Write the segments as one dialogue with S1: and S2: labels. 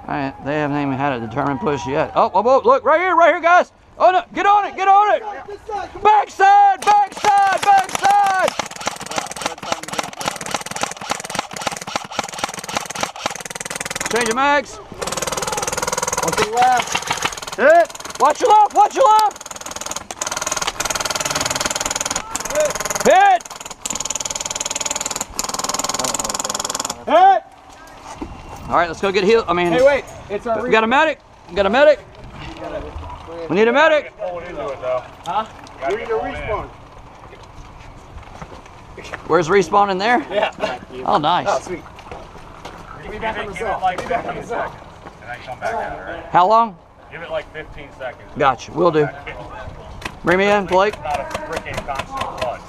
S1: Alright, they haven't even had a determined push yet. Oh, whoa, whoa, look, right here, guys! Oh no, get on it, get on it! Backside, backside, backside! Change your mags.
S2: On to the left.
S1: Hit! Watch your left, watch your left! Hit!
S2: Hit!
S1: Alright, let's go get healed. I mean,
S2: Hey, wait. It's our
S1: we got a medic. We got a medic. We need a medic.
S2: Huh?
S3: We need a respawn.
S1: Where's respawn in there?
S2: Yeah.
S1: Oh, nice.
S2: Oh, sweet.
S3: Give it like 15 seconds, and then come back out, all right?
S1: How long?
S3: Give it like 15 seconds.
S1: Gotcha, will do. Bring me in, Blake.
S3: Not a freaking constant flood.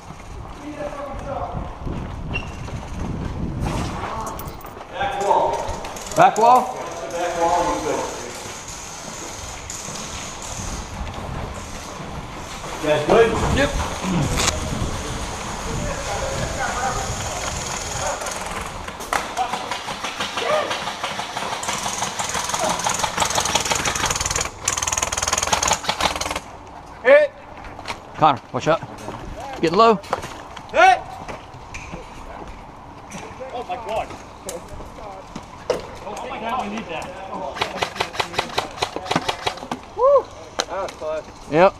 S1: Back wall.
S2: You guys good?
S1: Yep.
S2: Hit!
S1: Connor, watch out. Getting low.
S2: Hit!
S3: Oh my god. Oh my god, we need that.
S2: Woo! That was close.
S1: Yep.